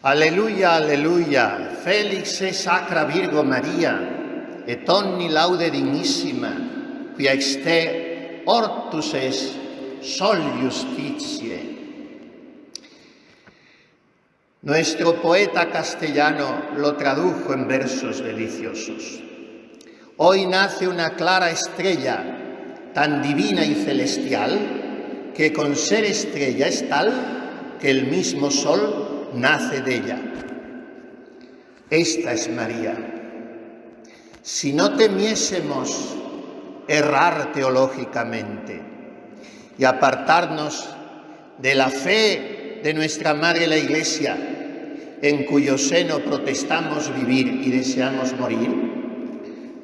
Alleluia, alleluia, felix e sacra Virgo Maria, et omni laude dignissima, quia ex te ortus es sol justitiae. Nuestro poeta castellano lo tradujo en versos deliciosos. Hoy nace una clara estrella, tan divina y celestial, que con ser estrella es tal que el mismo sol nace de ella. Esta es María. Si no temiésemos errar teológicamente y apartarnos de la fe de nuestra Madre la Iglesia, en cuyo seno protestamos vivir y deseamos morir,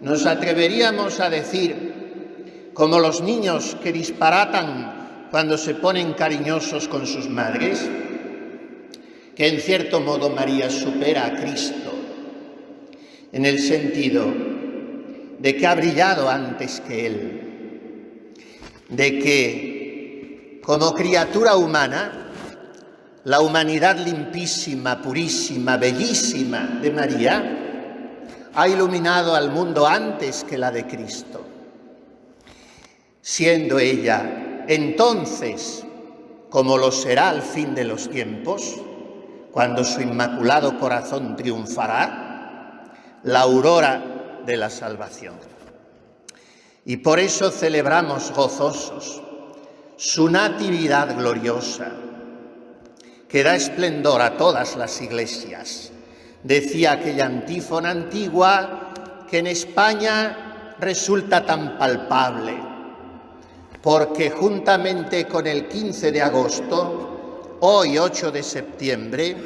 nos atreveríamos a decir, como los niños que disparatan cuando se ponen cariñosos con sus madres, que en cierto modo María supera a Cristo, en el sentido de que ha brillado antes que Él, de que como criatura humana, la humanidad limpísima, purísima, bellísima de María ha iluminado al mundo antes que la de Cristo, siendo ella entonces, como lo será al fin de los tiempos, cuando su inmaculado corazón triunfará, la aurora de la salvación. Y por eso celebramos gozosos su natividad gloriosa, que da esplendor a todas las iglesias. Decía aquella antífona antigua que en España resulta tan palpable, porque juntamente con el 15 de agosto, hoy 8 de septiembre,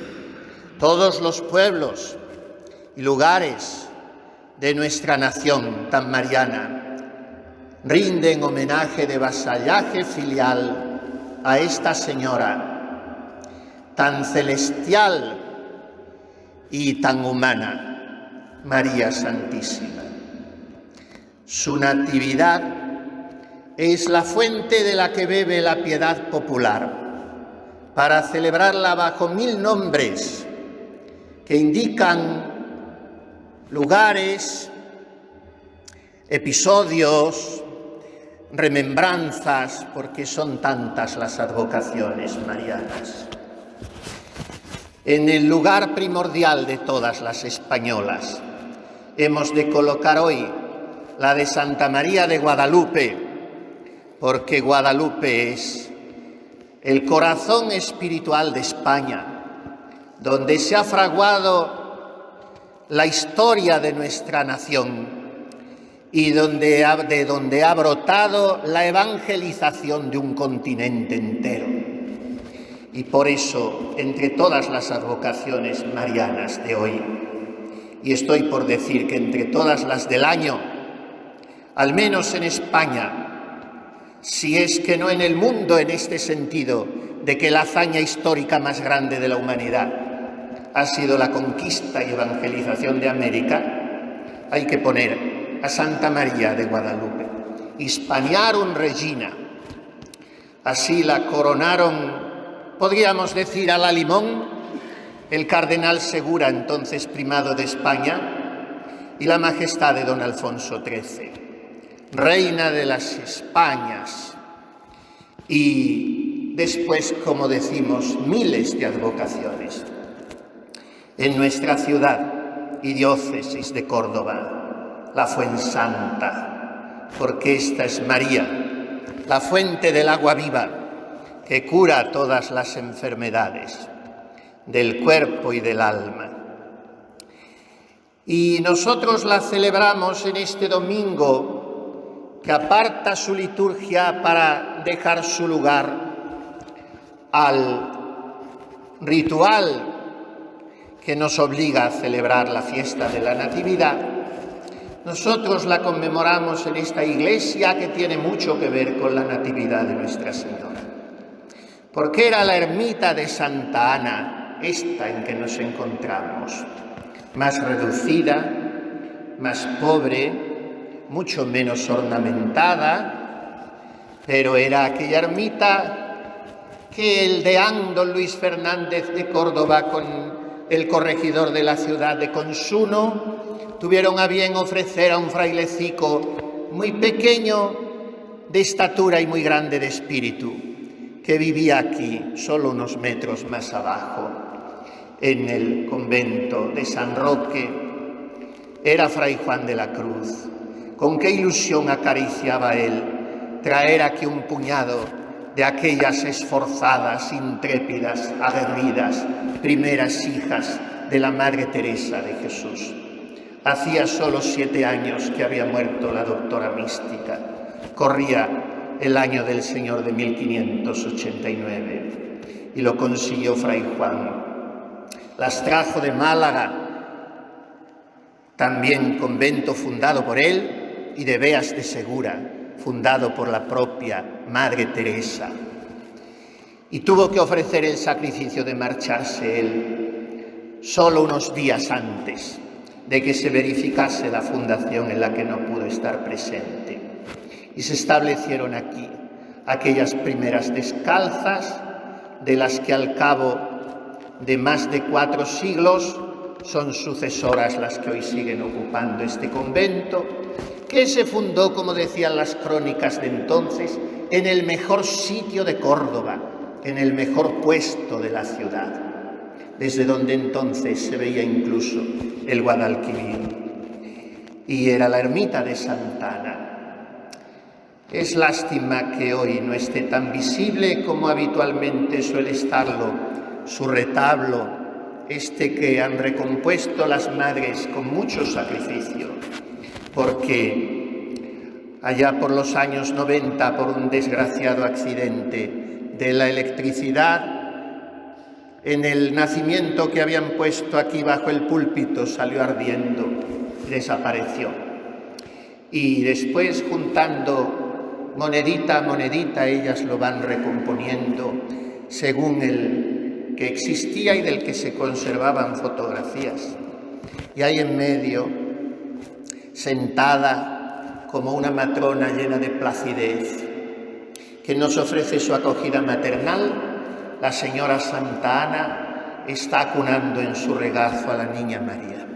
todos los pueblos y lugares de nuestra nación tan mariana rinden homenaje de vasallaje filial a esta señora tan celestial y tan humana, María Santísima. Su natividad es la fuente de la que bebe la piedad popular, para celebrarla bajo 1000 nombres que indican lugares, episodios, remembranzas, porque son tantas las advocaciones marianas. En el lugar primordial de todas las españolas hemos de colocar hoy la de Santa María de Guadalupe, porque Guadalupe es el corazón espiritual de España, donde se ha fraguado la historia de nuestra nación y de donde ha brotado la evangelización de un continente entero. Y por eso, entre todas las advocaciones marianas de hoy, y estoy por decir que entre todas las del año, al menos en España, si es que no en el mundo en este sentido, de que la hazaña histórica más grande de la humanidad ha sido la conquista y evangelización de América, hay que poner a Santa María de Guadalupe. Hispaniarum Regina. Así la coronaron, podríamos decir, a la limón, el cardenal Segura, entonces primado de España, y la majestad de don Alfonso XIII. Reina de las Españas, y después, como decimos, miles de advocaciones. En nuestra ciudad y diócesis de Córdoba, la Fuensanta, porque esta es María, la fuente del agua viva, que cura todas las enfermedades del cuerpo y del alma. Y nosotros la celebramos en este domingo, que aparta su liturgia para dejar su lugar al ritual que nos obliga a celebrar la fiesta de la Natividad. Nosotros la conmemoramos en esta iglesia que tiene mucho que ver con la Natividad de Nuestra Señora, porque era la ermita de Santa Ana, esta en que nos encontramos, más reducida, más pobre, mucho menos ornamentada, pero era aquella ermita que el deán don Luis Fernández de Córdoba, con el corregidor de la ciudad de Consuno, tuvieron a bien ofrecer a un frailecico muy pequeño de estatura y muy grande de espíritu, que vivía aquí, solo unos metros más abajo, en el convento de San Roque. Era Fray Juan de la Cruz. Con qué ilusión acariciaba él traer aquí un puñado de aquellas esforzadas, intrépidas, aguerridas, primeras hijas de la Madre Teresa de Jesús. Hacía solo 7 años que había muerto la doctora mística. Corría el año del Señor de 1589 y lo consiguió Fray Juan. Las trajo de Málaga, también convento fundado por él, y de Beas de Segura, fundado por la propia Madre Teresa. Y tuvo que ofrecer el sacrificio de marcharse él solo unos días antes de que se verificase la fundación en la que no pudo estar presente. Y se establecieron aquí aquellas primeras descalzas de las que al cabo de más de 4 siglos son sucesoras las que hoy siguen ocupando este convento, que se fundó, como decían las crónicas de entonces, en el mejor sitio de Córdoba, en el mejor puesto de la ciudad, desde donde entonces se veía incluso el Guadalquivir, y era la ermita de Santa Ana. Es lástima que hoy no esté tan visible como habitualmente suele estarlo su retablo, que han recompuesto las madres con mucho sacrificio, porque allá por los años 90, por un desgraciado accidente de la electricidad, en el nacimiento que habían puesto aquí bajo el púlpito salió ardiendo y desapareció. Y después, juntando monedita a monedita, ellas lo van recomponiendo según el que existía y del que se conservaban fotografías. Y ahí en medio, sentada como una matrona llena de placidez, que nos ofrece su acogida maternal, la señora Santa Ana está acunando en su regazo a la niña María.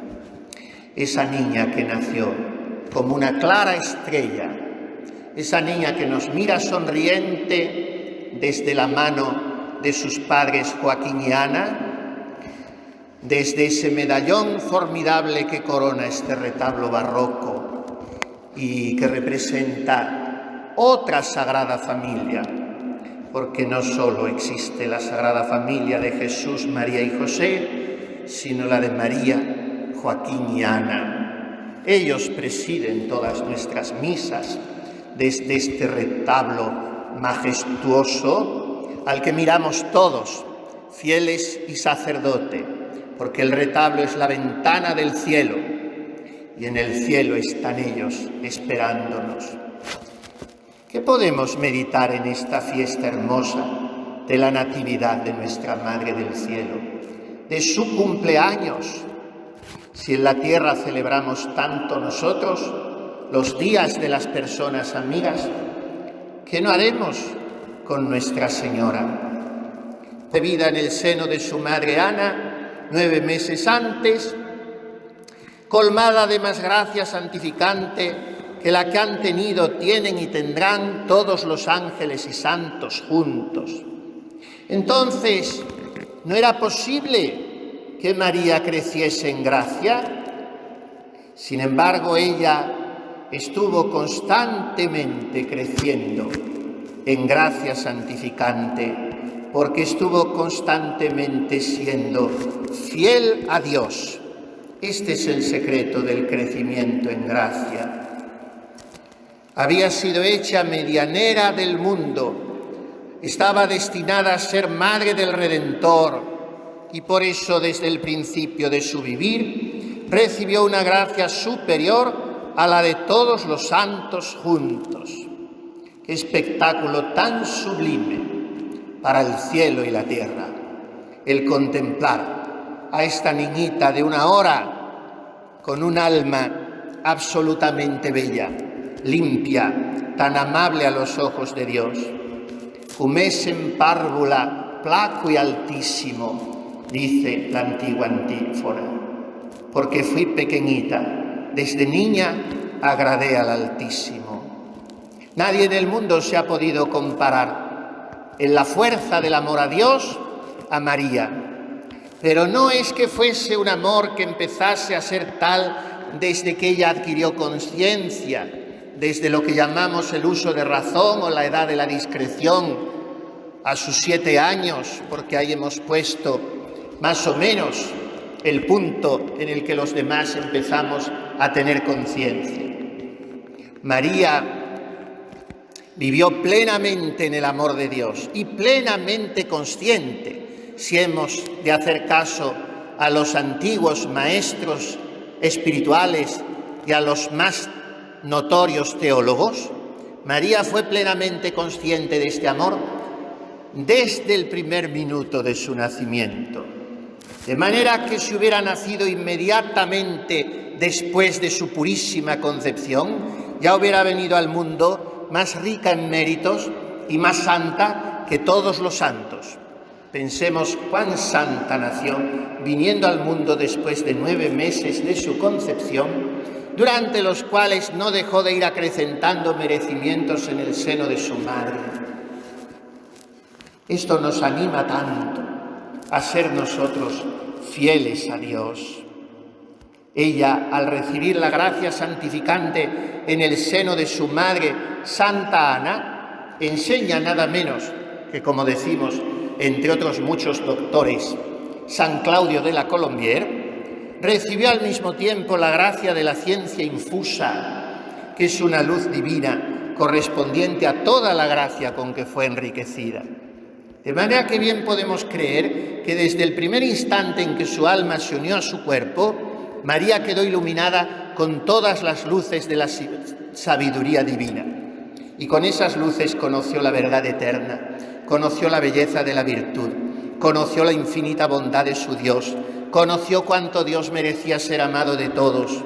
Esa niña que nació como una clara estrella, esa niña que nos mira sonriente desde la mano de sus padres Joaquín y Ana, desde ese medallón formidable que corona este retablo barroco y que representa otra Sagrada Familia, porque no solo existe la Sagrada Familia de Jesús, María y José, sino la de María, Joaquín y Ana. Ellos presiden todas nuestras misas desde este retablo majestuoso al que miramos todos, fieles y sacerdote, porque el retablo es la ventana del cielo y en el cielo están ellos esperándonos. ¿Qué podemos meditar en esta fiesta hermosa de la Natividad de nuestra Madre del Cielo, de su cumpleaños? Si en la tierra celebramos tanto nosotros los días de las personas amigas, ¿qué no haremos con Nuestra Señora? Concebida en el seno de su madre Ana 9 meses antes, colmada de más gracia santificante que la que han tenido, tienen y tendrán todos los ángeles y santos juntos. Entonces, ¿no era posible que María creciese en gracia? Sin embargo, ella estuvo constantemente creciendo en gracia santificante, porque estuvo constantemente siendo fiel a Dios. Este es el secreto del crecimiento en gracia. Había sido hecha medianera del mundo, estaba destinada a ser madre del Redentor, y por eso desde el principio de su vivir recibió una gracia superior a la de todos los santos juntos. ¡Qué espectáculo tan sublime para el cielo y la tierra! El contemplar a esta niñita de 1 hora con un alma absolutamente bella, limpia, tan amable a los ojos de Dios. Fumesem párvula, placo y altísimo, dice la antigua antífona, porque fui pequeñita, desde niña agradé al Altísimo. Nadie en el mundo se ha podido comparar en la fuerza del amor a Dios a María. Pero no es que fuese un amor que empezase a ser tal desde que ella adquirió conciencia, desde lo que llamamos el uso de razón o la edad de la discreción, a sus 7 años, porque ahí hemos puesto más o menos el punto en el que los demás empezamos a tener conciencia. María vivió plenamente en el amor de Dios y plenamente consciente, si hemos de hacer caso a los antiguos maestros espirituales y a los más notorios teólogos, María fue plenamente consciente de este amor desde el primer minuto de su nacimiento. De manera que si hubiera nacido inmediatamente después de su purísima concepción, ya hubiera venido al mundo más rica en méritos y más santa que todos los santos. Pensemos cuán santa nació, viniendo al mundo después de 9 meses de su concepción, durante los cuales no dejó de ir acrecentando merecimientos en el seno de su madre. Esto nos anima tanto a ser nosotros fieles a Dios. Ella, al recibir la gracia santificante en el seno de su madre, Santa Ana, enseña nada menos que, como decimos, entre otros muchos doctores, San Claudio de la Colombière, recibió al mismo tiempo la gracia de la ciencia infusa, que es una luz divina correspondiente a toda la gracia con que fue enriquecida. De manera que bien podemos creer que desde el primer instante en que su alma se unió a su cuerpo, María quedó iluminada con todas las luces de la sabiduría divina. Y con esas luces conoció la verdad eterna, conoció la belleza de la virtud, conoció la infinita bondad de su Dios, conoció cuánto Dios merecía ser amado de todos,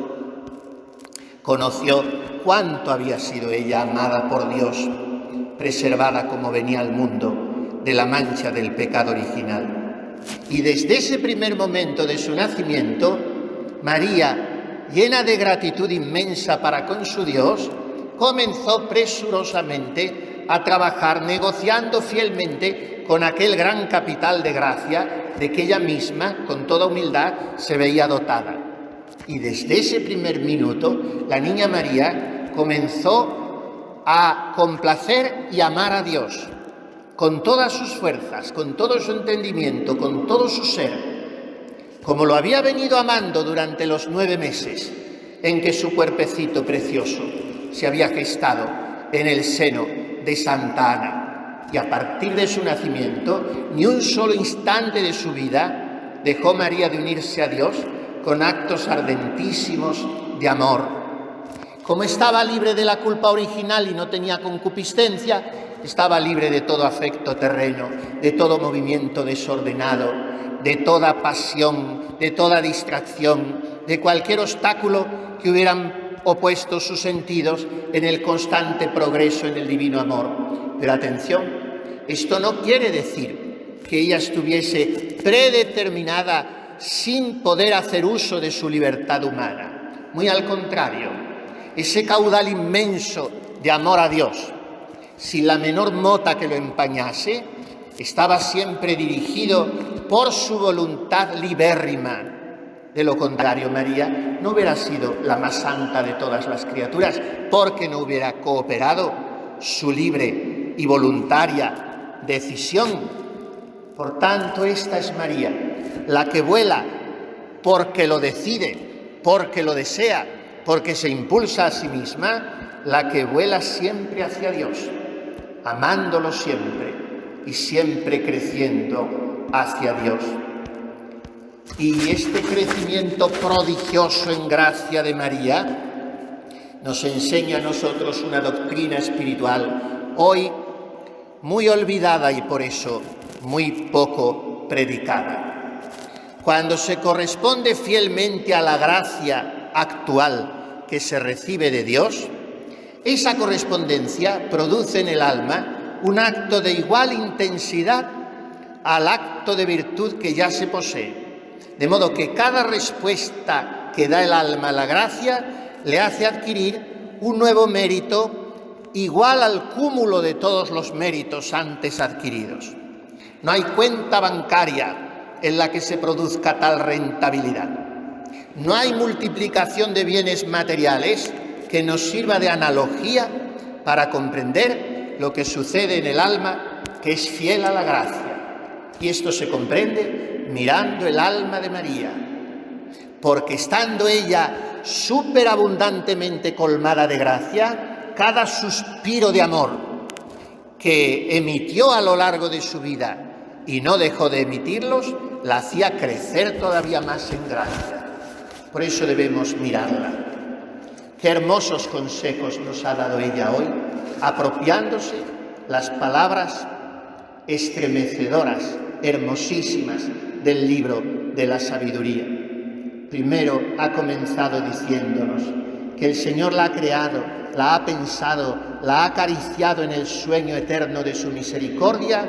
conoció cuánto había sido ella amada por Dios, preservada como venía al mundo de la mancha del pecado original. Y desde ese primer momento de su nacimiento, María, llena de gratitud inmensa para con su Dios, comenzó presurosamente a trabajar negociando fielmente con aquel gran capital de gracia de que ella misma, con toda humildad, se veía dotada. Y desde ese primer minuto, la niña María comenzó a complacer y amar a Dios con todas sus fuerzas, con todo su entendimiento, con todo su ser, como lo había venido amando durante los 9 meses en que su cuerpecito precioso se había gestado en el seno de Santa Ana. Y a partir de su nacimiento, ni un solo instante de su vida dejó María de unirse a Dios con actos ardentísimos de amor. Como estaba libre de la culpa original y no tenía concupiscencia, estaba libre de todo afecto terreno, de todo movimiento desordenado, de toda pasión, de toda distracción, de cualquier obstáculo que hubieran opuesto sus sentidos en el constante progreso en el divino amor. Pero atención, esto no quiere decir que ella estuviese predeterminada sin poder hacer uso de su libertad humana. Muy al contrario, ese caudal inmenso de amor a Dios, sin la menor mota que lo empañase, estaba siempre dirigido por su voluntad libérrima. De lo contrario, María no hubiera sido la más santa de todas las criaturas, porque no hubiera cooperado su libre y voluntaria decisión. Por tanto, esta es María, la que vuela porque lo decide, porque lo desea, porque se impulsa a sí misma, la que vuela siempre hacia Dios, amándolo siempre y siempre creciendo hacia Dios. Y este crecimiento prodigioso en gracia de María nos enseña a nosotros una doctrina espiritual hoy muy olvidada y por eso muy poco predicada. Cuando se corresponde fielmente a la gracia actual que se recibe de Dios, esa correspondencia produce en el alma un acto de igual intensidad al acto de virtud que ya se posee. De modo que cada respuesta que da el alma a la gracia le hace adquirir un nuevo mérito igual al cúmulo de todos los méritos antes adquiridos. No hay cuenta bancaria en la que se produzca tal rentabilidad. No hay multiplicación de bienes materiales que nos sirva de analogía para comprender lo que sucede en el alma que es fiel a la gracia. Y esto se comprende mirando el alma de María, porque estando ella superabundantemente colmada de gracia, cada suspiro de amor que emitió a lo largo de su vida y no dejó de emitirlos, la hacía crecer todavía más en gracia. Por eso debemos mirarla. Qué hermosos consejos nos ha dado ella hoy, apropiándose las palabras estremecedoras, hermosísimas del libro de la sabiduría. Primero ha comenzado diciéndonos que el Señor la ha creado, la ha pensado, la ha acariciado en el sueño eterno de su misericordia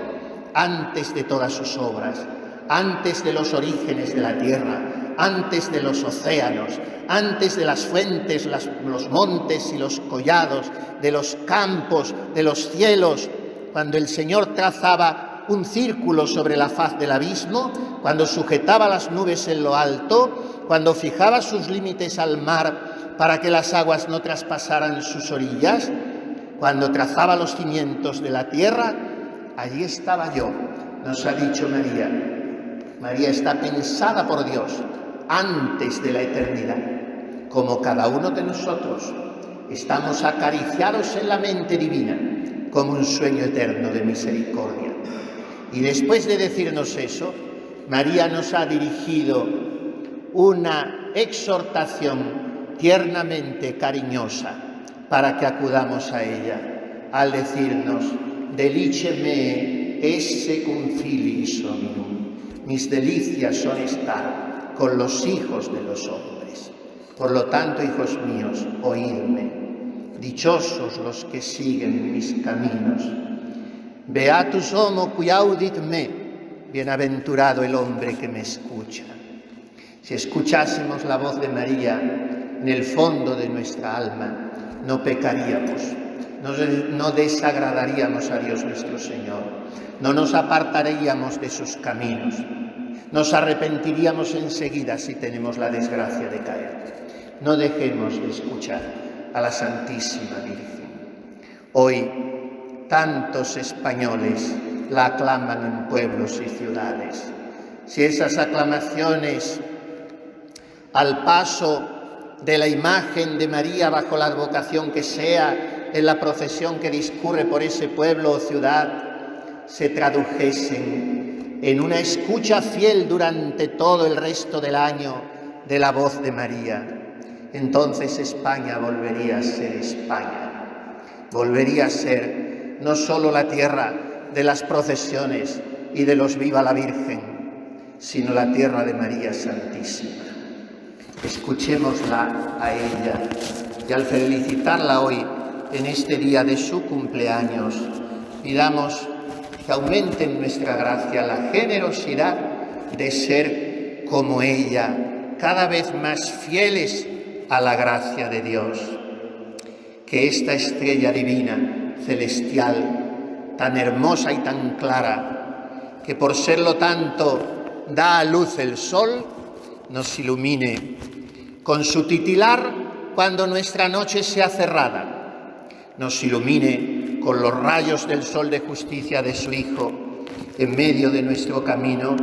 antes de todas sus obras, antes de los orígenes de la tierra, antes de los océanos, antes de las fuentes, los montes y los collados, de los campos, de los cielos, cuando el Señor trazaba un círculo sobre la faz del abismo, cuando sujetaba las nubes en lo alto, cuando fijaba sus límites al mar para que las aguas no traspasaran sus orillas, cuando trazaba los cimientos de la tierra, allí estaba yo, nos ha dicho María. María está pensada por Dios antes de la eternidad, como cada uno de nosotros. Estamos acariciados en la mente divina como un sueño eterno de misericordia. Y después de decirnos eso, María nos ha dirigido una exhortación tiernamente cariñosa para que acudamos a ella, al decirnos: Delice me esse cum filiis hominum. Mis delicias son estar con los hijos de los hombres. Por lo tanto, hijos míos, oídme. Dichosos los que siguen mis caminos. Beatus homo qui audit me. Bienaventurado el hombre que me escucha. Si escuchásemos la voz de María en el fondo de nuestra alma, no pecaríamos, no desagradaríamos a Dios nuestro Señor, no nos apartaríamos de sus caminos, nos arrepentiríamos enseguida si tenemos la desgracia de caer. No dejemos de escuchar a la Santísima Virgen. Hoy tantos españoles la aclaman en pueblos y ciudades. Si esas aclamaciones al paso de la imagen de María bajo la advocación que sea en la procesión que discurre por ese pueblo o ciudad se tradujesen en una escucha fiel durante todo el resto del año de la voz de María, entonces España volvería a ser España, volvería a ser no solo la tierra de las procesiones y de los viva la Virgen, sino la tierra de María Santísima. Escuchémosla a ella y al felicitarla hoy en este día de su cumpleaños, pidamos que aumente en nuestra gracia la generosidad de ser como ella, cada vez más fieles a la gracia de Dios. Que esta estrella divina, celestial, tan hermosa y tan clara, que por serlo tanto da a luz el sol, nos ilumine con su titilar cuando nuestra noche sea cerrada, nos ilumine con los rayos del sol de justicia de su Hijo en medio de nuestro camino,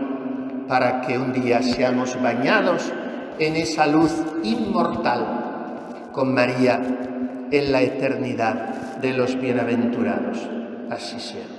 para que un día seamos bañados en esa luz inmortal con María en la eternidad de los bienaventurados. Así sea.